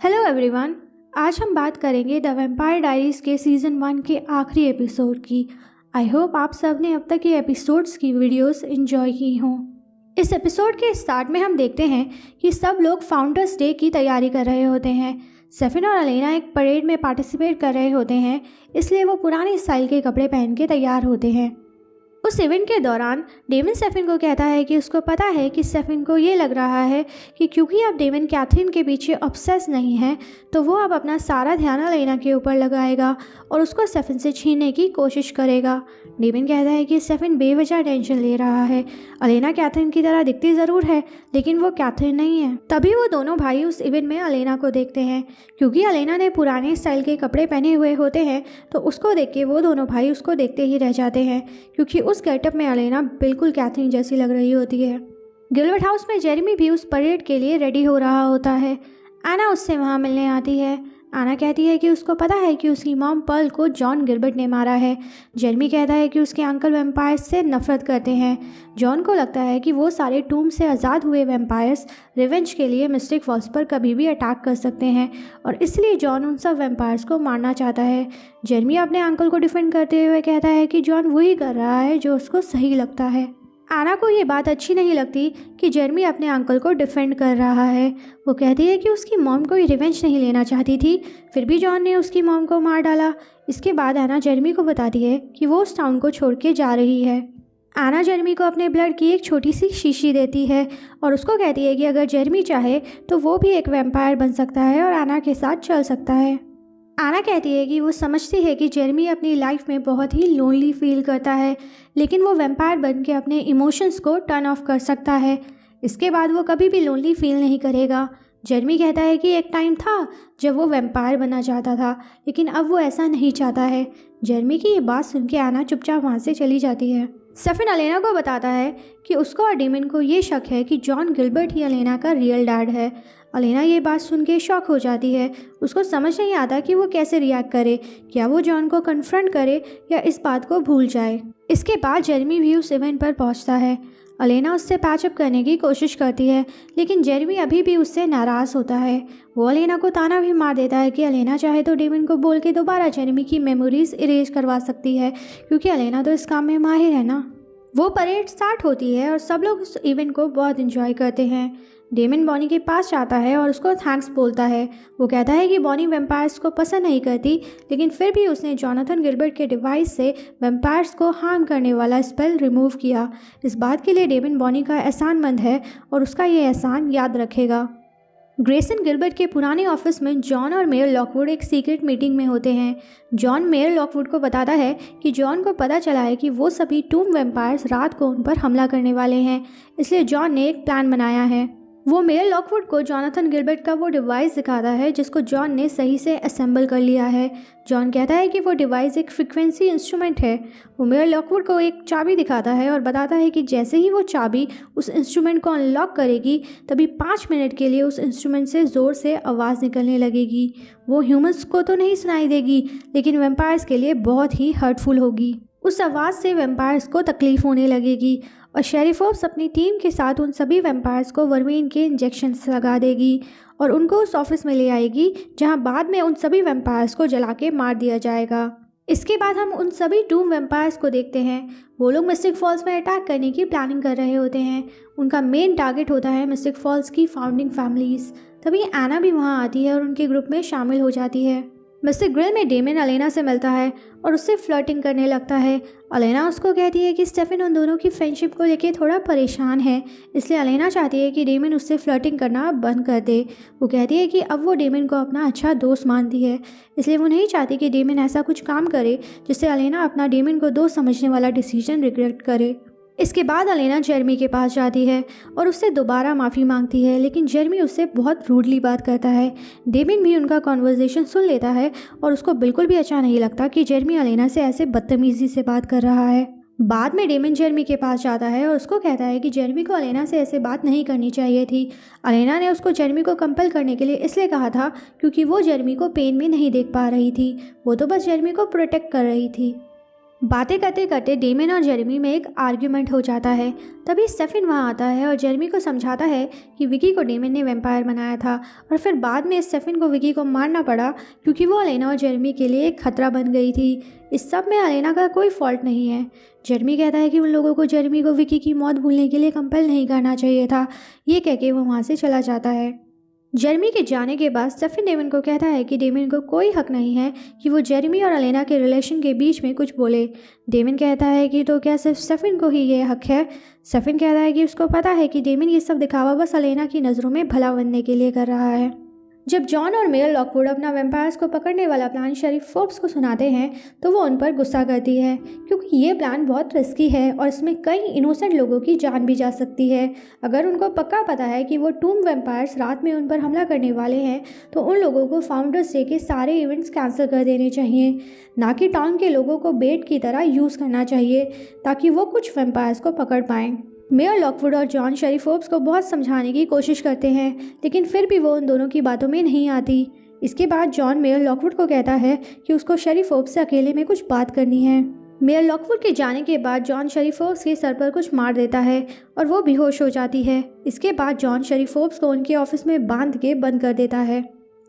Hello everyone. आज हम बात करेंगे द वैम्पायर डायरीज़ के सीज़न 1 के आखिरी एपिसोड की। आई होप आप सब ने अब तक ये एपिसोड्स की वीडियोस एंजॉय की हों। इस एपिसोड के स्टार्ट में हम देखते हैं कि सब लोग फाउंडर्स डे की तैयारी कर रहे होते हैं। सेफिन और अलेना एक परेड में पार्टिसिपेट कर रहे होते हैं, इसलिए वो पुराने स्टाइल के कपड़े पहन के तैयार होते हैं। उस इवेंट के दौरान डेमन सेफिन को कहता है कि उसको पता है कि सेफिन को ये लग रहा है कि क्योंकि अब डेमन कैथरीन के पीछे ऑब्सेस नहीं है तो वो अब अपना सारा ध्यान अलेना के ऊपर लगाएगा और उसको सेफिन से छीनने की कोशिश करेगा। डेमन कहता है कि सेफिन बेवजह टेंशन ले रहा है। अलेना कैथरीन की तरह दिखती ज़रूर है लेकिन वो कैथरीन नहीं है। तभी वो दोनों भाई उस इवेंट में अलेना को देखते हैं। क्योंकि अलेना ने पुराने स्टाइल के कपड़े पहने हुए होते हैं तो उसको देख के वो दोनों भाई उसको देखते ही रह जाते हैं, क्योंकि उस गेटअप में अलेना बिल्कुल कैथरीन जैसी लग रही होती है। गिलबर्ट हाउस में जेरेमी भी उस परेड के लिए रेडी हो रहा होता है। एना उससे वहाँ मिलने आती है। एना कहती है कि उसको पता है कि उसकी मॉम पर्ल को जॉन गिलबर्ट ने मारा है। जेरेमी कहता है कि उसके अंकल वैम्पायर्स से नफरत करते हैं। जॉन को लगता है कि वो सारे टूम से आज़ाद हुए वैम्पायर्स रिवेंज के लिए मिस्टिक फॉल्स पर कभी भी अटैक कर सकते हैं और इसलिए जॉन उन सब वैम्पायर्स को मारना चाहता है। जेरेमी अपने अंकल को डिफेंड करते हुए कहता है कि जॉन वही कर रहा है जो उसको सही लगता है। एना को ये बात अच्छी नहीं लगती कि जेरेमी अपने अंकल को डिफेंड कर रहा है। वो कहती है कि उसकी मॉम कोई रिवेंज नहीं लेना चाहती थी, फिर भी जॉन ने उसकी मॉम को मार डाला। इसके बाद एना जेरेमी को बताती है कि वो उस टाउन को छोड़ के जा रही है। एना जेरेमी को अपने ब्लड की एक छोटी सी शीशी देती है और उसको कहती है कि अगर जेरेमी चाहे तो वो भी एक वैम्पायर बन सकता है और एना के साथ चल सकता है। एना कहती है कि वो समझती है कि जेरेमी अपनी लाइफ में बहुत ही लोनली फील करता है, लेकिन वो वैम्पायर बन के अपने इमोशंस को टर्न ऑफ कर सकता है। इसके बाद वो कभी भी लोनली फील नहीं करेगा। जेरेमी कहता है कि एक टाइम था जब वो वैम्पायर बनना चाहता था, लेकिन अब वो ऐसा नहीं चाहता है। जेरेमी की ये बात सुन के एना चुपचाप वहाँ से चली जाती है। सेफिन अलेना को बताता है कि उसको और डेमन को ये शक है कि जॉन गिलबर्ट ही अलेना का रियल डैड है। अलेना ये बात सुन के शॉक हो जाती है। उसको समझ नहीं आता कि वो कैसे रिएक्ट करे, क्या वो जॉन को कन्फ्रंट करे या इस बात को भूल जाए। इसके बाद जेरेमी भी उस इवेंट पर पहुंचता है। अलेना उससे पैचअप करने की कोशिश करती है, लेकिन जेरेमी अभी भी उससे नाराज़ होता है। वो अलेना को ताना भी मार देता है कि अलेना चाहे तो डेमन को बोल के दोबारा जेरेमी की मेमोरीज इरेज करवा सकती है, क्योंकि अलेना तो इस काम में माहिर है ना। वो परेड स्टार्ट होती है और सब लोग उस इवेंट को बहुत इंजॉय करते हैं। डेमन बॉनी के पास जाता है और उसको थैंक्स बोलता है। वो कहता है कि बॉनी वैम्पायर्स को पसंद नहीं करती, लेकिन फिर भी उसने जॉनथन गिलबर्ट के डिवाइस से वैम्पायर्स को हार्म करने वाला स्पेल रिमूव किया। इस बात के लिए डेमन बॉनी का एहसानमंद है और उसका ये एहसान याद रखेगा। ग्रेसन गिलबर्ट के पुराने ऑफिस में जॉन और मेयर लॉकवुड एक सीक्रेट मीटिंग में होते हैं। जॉन मेयर लॉकवुड को बताता है कि जॉन को पता चला है कि वो सभी टूम वैम्पायर्स रात को उन पर हमला करने वाले हैं, इसलिए जॉन ने एक प्लान बनाया है। वो मेयर लॉकवुड को जॉनथन गिलबर्ट का वो डिवाइस दिखाता है जिसको जॉन ने सही से असेंबल कर लिया है। जॉन कहता है कि वो डिवाइस एक फ्रीक्वेंसी इंस्ट्रूमेंट है। वो मेयर लॉकवुड को एक चाबी दिखाता है और बताता है कि जैसे ही वो चाबी उस इंस्ट्रूमेंट को अनलॉक करेगी तभी 5 मिनट के लिए उस इंस्ट्रूमेंट से ज़ोर से आवाज़ निकलने लगेगी। वो ह्यूमंस को तो नहीं सुनाई देगी, लेकिन वैम्पायर्स के लिए बहुत ही हर्टफुल होगी। उस आवाज़ से वैम्पायर्स को तकलीफ़ होने लगेगी और शेरिफोप्स अपनी टीम के साथ उन सभी वैम्पायर्स को वर्मीन के इंजेक्शंस लगा देगी और उनको उस ऑफिस में ले आएगी जहां बाद में उन सभी वैम्पायर्स को जला के मार दिया जाएगा। इसके बाद हम उन सभी टूम वैम्पायर्स को देखते हैं। वो लोग मिस्टिक फॉल्स में अटैक करने की प्लानिंग कर रहे होते हैं। उनका मेन टारगेट होता है मिस्टिक फॉल्स की फाउंडिंग फैमिलीज़। तभी एना भी वहाँ आती है और उनके ग्रुप में शामिल हो जाती है। मिस्टिक ग्रिल में डेमन अलेना से मिलता है और उससे फ्लर्टिंग करने लगता है। अलेना उसको कहती है कि स्टेफन उन दोनों की फ्रेंडशिप को लेके थोड़ा परेशान है, इसलिए अलेना चाहती है कि डेमन उससे फ्लर्टिंग करना बंद कर दे। वो कहती है कि अब वो डेमन को अपना अच्छा दोस्त मानती है, इसलिए वो नहीं चाहती कि डेमन ऐसा कुछ काम करे जिससे अलेना अपना डेमन को दोस्त समझने वाला डिसीजन रिग्रेट करे। इसके बाद अलेना जेरेमी के पास जाती है और उससे दोबारा माफ़ी मांगती है, लेकिन जेरेमी उससे बहुत रूडली बात करता है। डेमन भी उनका कॉन्वर्सेशन सुन लेता है और उसको बिल्कुल भी अच्छा नहीं लगता कि जेरेमी अलेना से ऐसे बदतमीज़ी से बात कर रहा है। बाद में डेमन जेरेमी के पास जाता है और उसको कहता है कि जेरेमी को अलेना से ऐसे बात नहीं करनी चाहिए थी। अलेना ने उसको जेरेमी को कंपेल करने के लिए इसलिए कहा था क्योंकि वो जेरेमी को पेन में नहीं देख पा रही थी, वो तो बस जेरेमी को प्रोटेक्ट कर रही थी। बातें करते करते डेमिन और जेरेमी में एक आर्ग्यूमेंट हो जाता है। तभी स्टेफन वहाँ आता है और जेरेमी को समझाता है कि विकी को डेमिन ने वैम्पायर बनाया था और फिर बाद में स्टेफन को विकी को मारना पड़ा क्योंकि वो अलेना और जेरेमी के लिए एक खतरा बन गई थी। इस सब में अलेना का कोई फॉल्ट नहीं है। जेरेमी कहता है कि उन लोगों को जेरेमी को विकी की मौत भूलने के लिए कंपेल नहीं करना चाहिए था। ये कह के वो वहाँ से चला जाता है। जेरेमी के जाने के बाद स्टेफन डेमिन को कहता है कि डेमिन को कोई हक नहीं है कि वो जेरेमी और अलेना के रिलेशन के बीच में कुछ बोले। डेमिन कहता है कि तो क्या सिर्फ स्टेफन को ही ये हक है। स्टेफन कहता है कि उसको पता है कि डेमिन ये सब दिखावा बस अलेना की नज़रों में भला बनने के लिए कर रहा है। जब जॉन और मेयर लॉकवुड अपना वैम्पायर्स को पकड़ने वाला प्लान शेरिफ फोर्ब्स को सुनाते हैं तो वो उन पर गुस्सा करती है क्योंकि ये प्लान बहुत रिस्की है और इसमें कई इनोसेंट लोगों की जान भी जा सकती है। अगर उनको पक्का पता है कि वो टूम वैम्पायर्स रात में उन पर हमला करने वाले हैं तो उन लोगों को फाउंडर्स डे के सारे इवेंट्स कैंसिल कर देने चाहिए, ना कि टाउन के लोगों को बेट की तरह यूज़ करना चाहिए ताकि वो कुछ वैम्पायर्स को पकड़ पाएँ। मेयर लॉकवुड और जॉन शेरिफ फोर्ब्स को बहुत समझाने की कोशिश करते हैं लेकिन फिर भी वो उन दोनों की बातों में नहीं आती। इसके बाद जॉन मेयर लॉकवुड को कहता है कि उसको शेरिफ फोर्ब्स से अकेले में कुछ बात करनी है। मेयर लॉकवुड के जाने के बाद जॉन शेरिफ फोर्ब्स के सर पर कुछ मार देता है और वो बेहोश हो जाती है। इसके बाद जॉन शेरिफ फोर्ब्स को उनके ऑफिस में बांध के बंद कर देता है।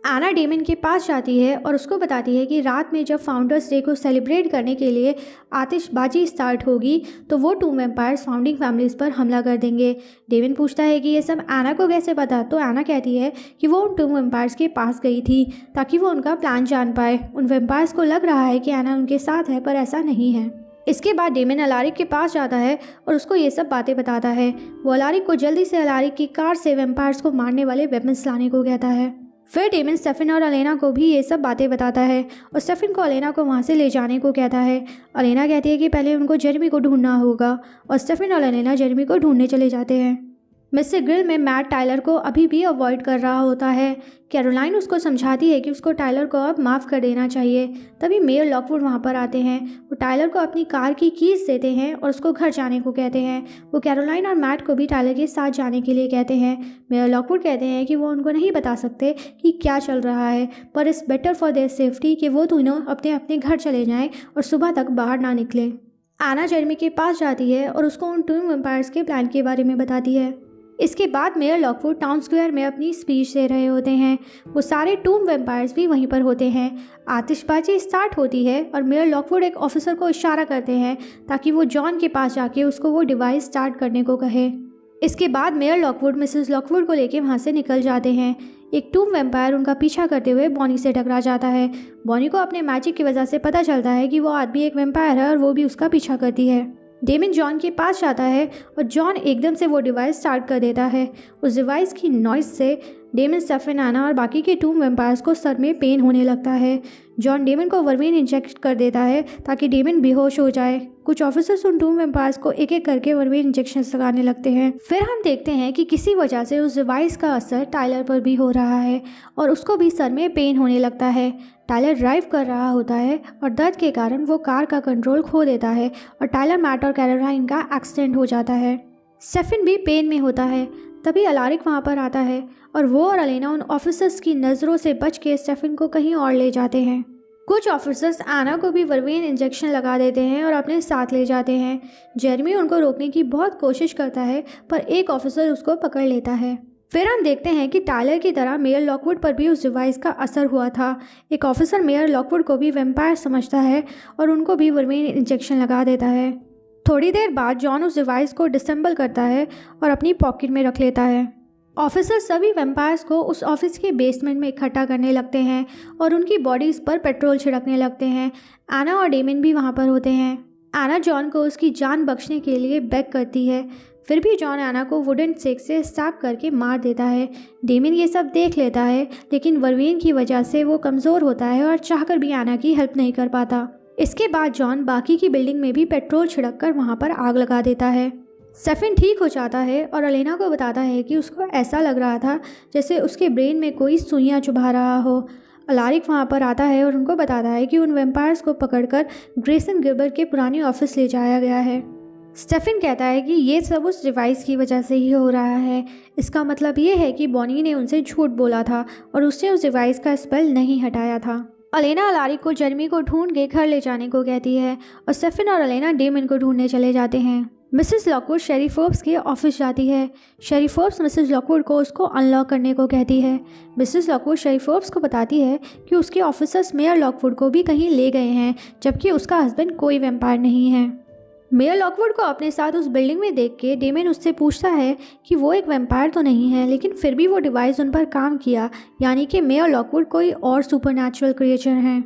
आना डेमिन के पास जाती है और उसको बताती है कि रात में जब फाउंडर्स डे को सेलिब्रेट करने के लिए आतिशबाजी स्टार्ट होगी तो वो टू वैम्पायर्स फाउंडिंग फैमिलीज़ पर हमला कर देंगे। डेमिन पूछता है कि ये सब आना को कैसे पता, तो आना कहती है कि वो उन टू वैम्पायर्स के पास गई थी ताकि वो उनका प्लान जान पाए। उन वैम्पायर्स को लग रहा है कि आना उनके साथ है पर ऐसा नहीं है। इसके बाद डेमिन अलारिक के पास जाता है और उसको ये सब बातें बताता है। वो अलारिक को जल्दी से अलारिक की कार से वैम्पायर्स को मारने वाले वेपन्स लाने को कहता है। फिर डेमिन स्टेफन और अलेना को भी ये सब बातें बताता है और स्टेफन को अलेना को वहाँ से ले जाने को कहता है। अलेना कहती है कि पहले उनको जेरेमी को ढूंढना होगा और स्टेफन और अलेना जेरेमी को ढूंढने चले जाते हैं। मिस्टर ग्रिल में मैट टाइलर को अभी भी अवॉइड कर रहा होता है। कैरोलाइन उसको समझाती है कि उसको टाइलर को अब माफ़ कर देना चाहिए। तभी मेयर लॉकवुड वहाँ पर आते हैं। वो टाइलर को अपनी कार की कीज देते हैं और उसको घर जाने को कहते हैं। वो कैरोलाइन और मैट को भी टाइलर के साथ जाने के लिए कहते हैं। मेयर लॉकवुड कहते हैं कि वो उनको नहीं बता सकते कि क्या चल रहा है पर it's better for their safety कि वो दोनों अपने अपने घर चले जाएँ और सुबह तक बाहर ना निकले। आना जेरेमी के पास जाती है और उसको उन टूम वैम्पायर्स के प्लान के बारे में बताती है। इसके बाद मेयर लॉकवुड टाउन स्क्वायर में अपनी स्पीच दे रहे होते हैं। वो सारे टूम वैम्पायर्स भी वहीं पर होते हैं। आतिशबाजी स्टार्ट होती है और मेयर लॉकवुड एक ऑफिसर को इशारा करते हैं ताकि वो जॉन के पास जाके उसको वो डिवाइस स्टार्ट करने को कहे। इसके बाद मेयर लॉकवुड मिसेस लॉकवुड को लेके वहाँ से निकल जाते हैं। एक टूम वैम्पायर उनका पीछा करते हुए बॉनी से टकरा जाता है। बॉनी को अपने मैजिक की वजह से पता चलता है कि वो आदमी एक वैम्पायर है और वो भी उसका पीछा करती है। डेमिन जॉन के पास जाता है और जॉन एकदम से वो डिवाइस स्टार्ट कर देता है। उस डिवाइस की नॉइज़ से डेमिन, स्टेफन, आना और बाकी के टूम वैम्पायर्स को सर में पेन होने लगता है। जॉन डेमिन को वर्मीन इंजेक्ट कर देता है ताकि डेमिन बेहोश हो जाए। कुछ ऑफिसर्स उन टूम वैम्पायर्स को एक एक करके वर्मीन इंजेक्शन लगाने लगते हैं। फिर हम देखते हैं कि किसी वजह से उस डिवाइस का असर टाइलर पर भी हो रहा है और उसको भी सर में पेन होने लगता है। टाइलर ड्राइव कर रहा होता है और दर्द के कारण वो कार का कंट्रोल खो देता है और टाइलर, मैट और कैरोलाइन का एक्सीडेंट हो जाता है। स्टेफन भी पेन में होता है। तभी अलारिक वहाँ पर आता है और वो और अलेना उन ऑफिसर्स की नज़रों से बच के स्टेफन को कहीं और ले जाते हैं। कुछ ऑफिसर्स आना को भी वर्मीन इंजेक्शन लगा देते हैं और अपने साथ ले जाते हैं। जेरेमी उनको रोकने की बहुत कोशिश करता है पर एक ऑफिसर उसको पकड़ लेता है। फिर हम देखते हैं कि टाइलर की तरह मेयर लॉकवुड पर भी उस डिवाइस का असर हुआ था। एक ऑफिसर मेयर लॉकवुड को भी वैम्पायर समझता है और उनको भी वर्मीन इंजेक्शन लगा देता है। थोड़ी देर बाद जॉन उस डिवाइस को डिसेंबल करता है और अपनी पॉकेट में रख लेता है। ऑफिसर सभी वैम्पायर्स को उस ऑफिस के बेसमेंट में इकट्ठा करने लगते हैं और उनकी बॉडीज़ पर पेट्रोल छिड़कने लगते हैं। आना और डेमिन भी वहाँ पर होते हैं। आना जॉन को उसकी जान बख्शने के लिए बेग करती है। फिर भी जॉन आना को वुडन स्टिक से स्टैब करके मार देता है। डेमिन ये सब देख लेता है लेकिन वर्मीन की वजह से वो कमज़ोर होता है और चाहकर भी आना की हेल्प नहीं कर पाता। इसके बाद जॉन बाकी की बिल्डिंग में भी पेट्रोल छिड़क कर वहाँ पर आग लगा देता है। स्टेफन ठीक हो जाता है और अलेना को बताता है कि उसको ऐसा लग रहा था जैसे उसके ब्रेन में कोई सुइयाँ चुभा रहा हो। अलारिक वहाँ पर आता है और उनको बताता है कि उन वैम्पायर्स को पकड़कर ग्रेसन गिल्बर्ट के पुराने ऑफिस ले जाया गया है। स्टेफन कहता है कि ये सब उस डिवाइस की वजह से ही हो रहा है। इसका मतलब ये है कि बॉनी ने उनसे झूठ बोला था और उसने उस डिवाइस का स्पेल नहीं हटाया था। अलेना अलारी को जेरेमी को ढूंढ के घर ले जाने को कहती है और स्टेफन और अलेना डेमन को ढूंढने चले जाते हैं। मिसेस लॉकवुड शेरी फोर्ब्स के ऑफिस जाती है। शेरी फोर्ब्स मिसेस लॉकवुड को उसको अनलॉक करने को कहती है। मिसेस लॉकवुड शेरी फोर्ब्स को बताती है कि उसके ऑफिसर्स मेयर लॉकवुड को भी कहीं ले गए हैं, जबकि उसका हस्बैंड कोई वैम्पायर नहीं है। मेयर लॉकवुड को अपने साथ उस बिल्डिंग में देख के डेमन उससे पूछता है कि वो एक वैम्पायर तो नहीं है, लेकिन फिर भी वो डिवाइस उन पर काम किया, यानी कि मेयर लॉकवुड कोई और सुपरनैचुरल क्रिएचर हैं।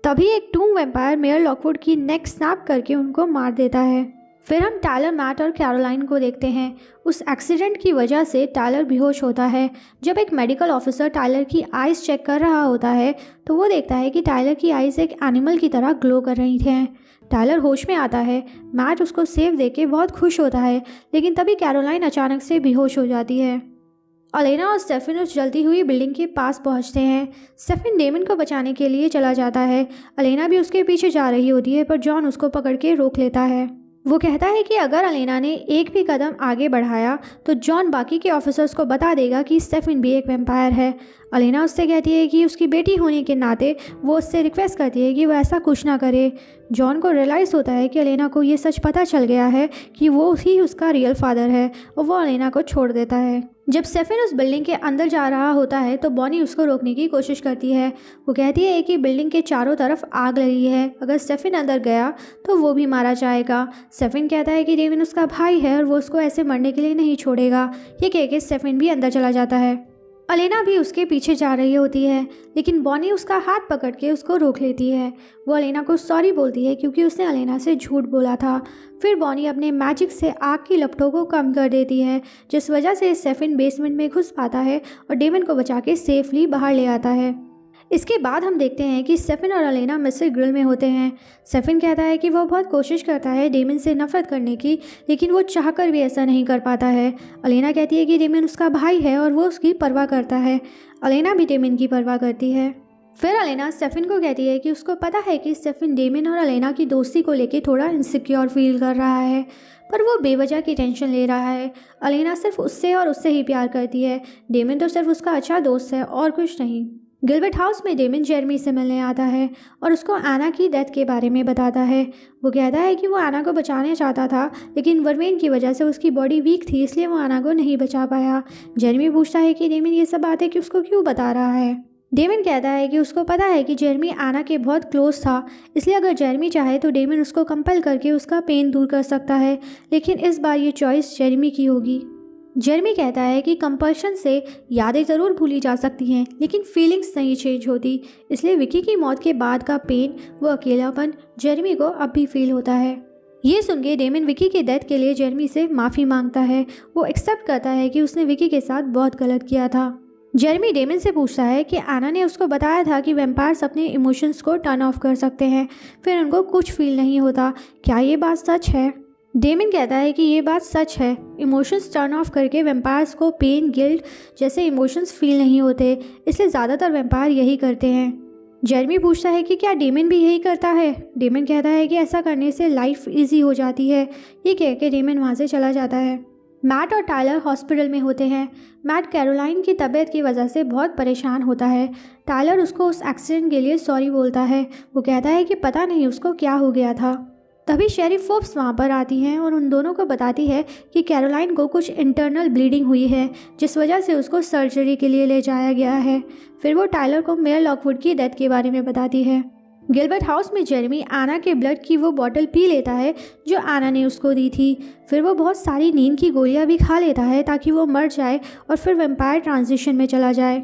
तभी एक टूम वैम्पायर मेयर लॉकवुड की नेक स्नैप करके उनको मार देता है। फिर हम टायलर, मैट और कैरोलाइन को देखते हैं। उस एक्सीडेंट की वजह से टायलर बेहोश होता है। जब एक मेडिकल ऑफिसर टायलर की आइज़ चेक कर रहा होता है तो वो देखता है कि टायलर की आइज़ एक एनिमल की तरह ग्लो कर रही थी। टायलर होश में आता है। मैट उसको सेव देके बहुत खुश होता है, लेकिन तभी कैरोलाइन अचानक से बेहोश हो जाती है। अलेना और स्टेफन उस जलती हुई बिल्डिंग के पास पहुंचते हैं। स्टेफन डेमन को बचाने के लिए चला जाता है। अलेना भी उसके पीछे जा रही होती है, पर जॉन उसको पकड़ के रोक लेता है। वो कहता है कि अगर अलेना ने एक भी कदम आगे बढ़ाया तो जॉन बाकी के ऑफिसर्स को बता देगा कि स्टेफन भी एक वैम्पायर है। अलेना उससे कहती है कि उसकी बेटी होने के नाते वो उससे रिक्वेस्ट करती है कि वो ऐसा कुछ ना करे। जॉन को रियलाइज़ होता है कि अलेना को ये सच पता चल गया है कि वो ही उसका रियल फादर है, और वो अलेना को छोड़ देता है। जब स्टेफन उस बिल्डिंग के अंदर जा रहा होता है तो बॉनी उसको रोकने की कोशिश करती है। वो कहती है कि बिल्डिंग के चारों तरफ आग लगी है, अगर स्टेफन अंदर गया तो वो भी मारा जाएगा। स्टेफन कहता है कि डेमन उसका भाई है और वो उसको ऐसे मरने के लिए नहीं छोड़ेगा। ये कह के स्टेफन भी अंदर चला जाता है। अलेना भी उसके पीछे जा रही होती है, लेकिन बॉनी उसका हाथ पकड़ के उसको रोक लेती है। वो अलेना को सॉरी बोलती है क्योंकि उसने अलेना से झूठ बोला था। फिर बॉनी अपने मैजिक से आग की लपटों को कम कर देती है, जिस वजह से स्टेफन बेसमेंट में घुस पाता है और डेमन को बचा के सेफली बाहर ले आता है। इसके बाद हम देखते हैं कि स्टेफन और अलेना मिस्टर ग्रिल में होते हैं। स्टेफन कहता है कि वो बहुत कोशिश करता है डेमन से नफरत करने की, लेकिन वो चाहकर भी ऐसा नहीं कर पाता है। अलेना कहती है कि डेमन उसका भाई है और वो उसकी परवाह करता है। अलेना भी डेमन की परवाह करती है। फिर अलेना स्टेफन को कहती है कि उसको पता है कि स्टेफन डेमन और अलेना की दोस्ती को लेकर थोड़ा इनसिक्योर फील कर रहा है, पर वो बेवजह की टेंशन ले रहा है। अलेना सिर्फ उससे और उससे ही प्यार करती है। डेमन तो सिर्फ उसका अच्छा दोस्त है और कुछ नहीं। गिलबर्ट हाउस में डेमन जेरेमी से मिलने आता है और उसको एना की डेथ के बारे में बताता है। वो कहता है कि वो एना को बचाना चाहता था, लेकिन वर्मेन की वजह से उसकी बॉडी वीक थी, इसलिए वो एना को नहीं बचा पाया। जेरेमी पूछता है कि डेमन ये सब बातें कि उसको क्यों बता रहा है। डेमन कहता है कि उसको पता है कि जेरेमी एना के बहुत क्लोज था, इसलिए अगर जेरेमी चाहे तो डेमन उसको कंपेल करके उसका पेन दूर कर सकता है, लेकिन इस बार ये चॉइस जेरेमी की होगी। जेरेमी कहता है कि कंपल्शन से यादें ज़रूर भूली जा सकती हैं, लेकिन फीलिंग्स नहीं चेंज होती, इसलिए विकी की मौत के बाद का पेन, वो अकेलापन जेरेमी को अब भी फील होता है। ये सुन के डेमन विकी के डेथ के लिए जेरेमी से माफ़ी मांगता है। वो एक्सेप्ट करता है कि उसने विकी के साथ बहुत गलत किया था। जेरेमी डेमन से पूछता है कि एना ने उसको बताया था कि वैम्पायर्स अपने इमोशंस को टर्न ऑफ कर सकते हैं, फिर उनको कुछ फील नहीं होता। क्या ये बात सच है? डेमन कहता है कि ये बात सच है। इमोशंस टर्न ऑफ करके वैम्पायर्स को पेन, गिल्ट जैसे इमोशंस फील नहीं होते, इसलिए ज़्यादातर वैम्पायर यही करते हैं। जेरेमी पूछता है कि क्या डेमन भी यही करता है? डेमन कहता है कि ऐसा करने से लाइफ इजी हो जाती है। ये कह के डेमन वहाँ से चला जाता है। मैट और टायलर हॉस्पिटल में होते हैं। मैट कैरोलाइन की तबीयत की वजह से बहुत परेशान होता है। टायलर उसको उस एक्सीडेंट के लिए सॉरी बोलता है। वो कहता है कि पता नहीं उसको क्या हो गया था। तभी शेरिफ फोर्ब्स वहाँ पर आती हैं और उन दोनों को बताती है कि कैरोलाइन को कुछ इंटरनल ब्लीडिंग हुई है, जिस वजह से उसको सर्जरी के लिए ले जाया गया है। फिर वो टायलर को मेयर लॉकवुड की डेथ के बारे में बताती है। गिलबर्ट हाउस में जेरेमी एना के ब्लड की वो बॉटल पी लेता है जो एना ने उसको दी थी। फिर वो बहुत सारी नींद की गोलियां भी खा लेता है ताकि वो मर जाए और फिर वैम्पायर ट्रांजिशन में चला जाए।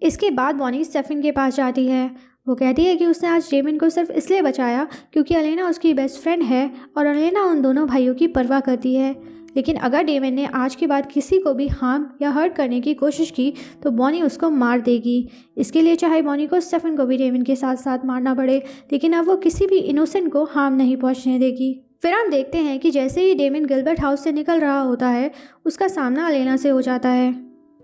इसके बाद बॉनी स्टेफन के पास जाती है। वो कहती है कि उसने आज डेमन को सिर्फ इसलिए बचाया क्योंकि अलेना उसकी बेस्ट फ्रेंड है और अलेना उन दोनों भाइयों की परवाह करती है। लेकिन अगर डेमन ने आज के बाद किसी को भी हार्म या हर्ट करने की कोशिश की तो बॉनी उसको मार देगी। इसके लिए चाहे बॉनी को स्टेफन को भी डेमन के साथ साथ मारना पड़े, लेकिन अब वो किसी भी इनोसेंट को हार्म नहीं पहुंचने देगी। फिर हम देखते हैं कि जैसे ही डेमन गिलबर्ट हाउस से निकल रहा होता है, उसका सामना अलेना से हो जाता है।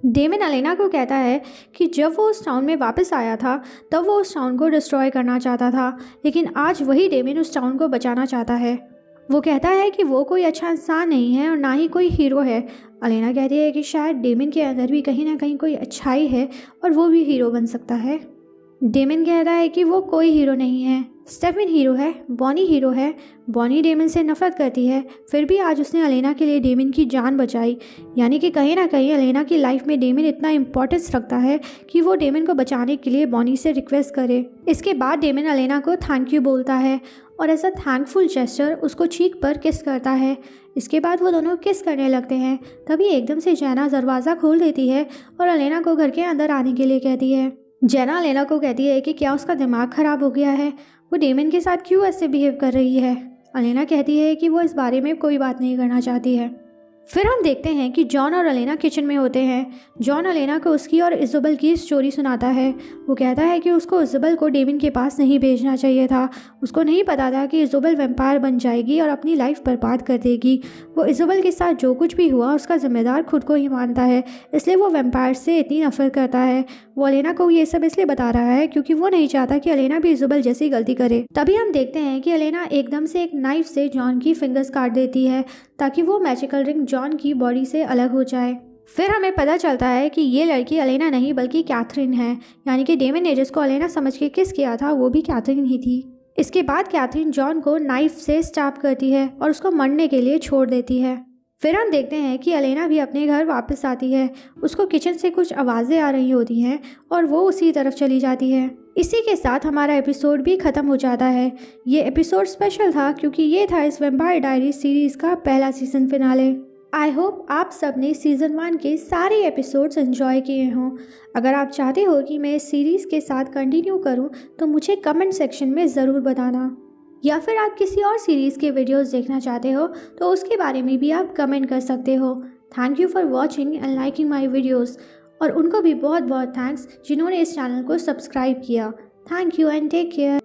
डेमन अलेना को कहता है कि जब वो उस टाउन में वापस आया था तब वो उस टाउन को डिस्ट्रॉय करना चाहता था, लेकिन आज वही डेमन उस टाउन को बचाना चाहता है। वो कहता है कि वो कोई अच्छा इंसान नहीं है और ना ही कोई हीरो है। अलेना कहती है कि शायद डेमन के अंदर भी कहीं ना कहीं कोई अच्छाई है और वो भी हीरो बन सकता है। डेमन कहता है कि वो कोई हीरो नहीं है, स्टेफन हीरो है, बॉनी हीरो है। बॉनी डेमन से नफरत करती है, फिर भी आज उसने अलेना के लिए डेमन की जान बचाई। यानी कि कहीं ना कहीं अलेना की लाइफ में डेमन इतना इम्पोर्टेंस रखता है कि वो डेमन को बचाने के लिए बॉनी से रिक्वेस्ट करे। इसके बाद डेमन अलेना को थैंक यू बोलता है और ऐसा थैंकफुल जेस्चर उसको चीक पर किस करता है। इसके बाद वो दोनों किस करने लगते हैं। तभी एकदम से जैना दरवाज़ा खोल देती है और अलेना को घर के अंदर आने के लिए कहती है। जैना अलेना को कहती है कि क्या उसका दिमाग ख़राब हो गया है, वो डेमन के साथ क्यों ऐसे बिहेव कर रही है। अलेना कहती है कि वो इस बारे में कोई बात नहीं करना चाहती है। फिर हम देखते हैं कि जॉन और अलेना किचन में होते हैं। जॉन अलेना को उसकी और इज़ोबेल की स्टोरी सुनाता है। वो कहता है कि उसको इज़ोबेल को डेमन के पास नहीं भेजना चाहिए था। उसको नहीं पता था कि इज़ोबेल वैम्पायर बन जाएगी और अपनी लाइफ बर्बाद कर देगी। वो इज़ोबेल के साथ जो कुछ भी हुआ उसका जिम्मेदार खुद को ही मानता है, इसलिए वो वैम्पायर से इतनी नफरत करता है। वो अलेना को ये सब इसलिए बता रहा है क्योंकि वो नहीं चाहता कि अलेना भी इज़ोबेल जैसी गलती करे। तभी हम देखते हैं कि अलेना एकदम से एक नाइफ से जॉन की फिंगर्स काट देती है ताकि वो मैजिकल रिंग जॉन की बॉडी से अलग हो जाए। फिर हमें पता चलता है कि ये लड़की अलेना नहीं बल्कि कैथरीन है, यानी कि डेमन ने जिसको अलेना समझ के किस किया था वो भी कैथरीन ही थी। इसके बाद कैथरीन जॉन को नाइफ से स्टैब करती है और उसको मरने के लिए छोड़ देती है। फिर हम देखते हैं कि अलेना भी अपने घर वापस आती है। उसको किचन से कुछ आवाज़ें आ रही होती हैं और वो उसी तरफ चली जाती है। इसी के साथ हमारा एपिसोड भी ख़त्म हो जाता है। ये एपिसोड स्पेशल था क्योंकि ये था इस वैम्पायर डायरीज सीरीज़ का पहला सीज़न फिनाले। आई होप आप सब ने सीज़न 1 के सारे एपिसोड्स एंजॉय किए हों। अगर आप चाहते हो कि मैं इस सीरीज़ के साथ कंटिन्यू करूं तो मुझे कमेंट सेक्शन में ज़रूर बताना, या फिर आप किसी और सीरीज़ के वीडियोस देखना चाहते हो तो उसके बारे में भी आप कमेंट कर सकते हो। Thank you for watching and liking my videos, और उनको भी बहुत बहुत थैंक्स जिन्होंने इस चैनल को सब्सक्राइब किया। Thank you and take care.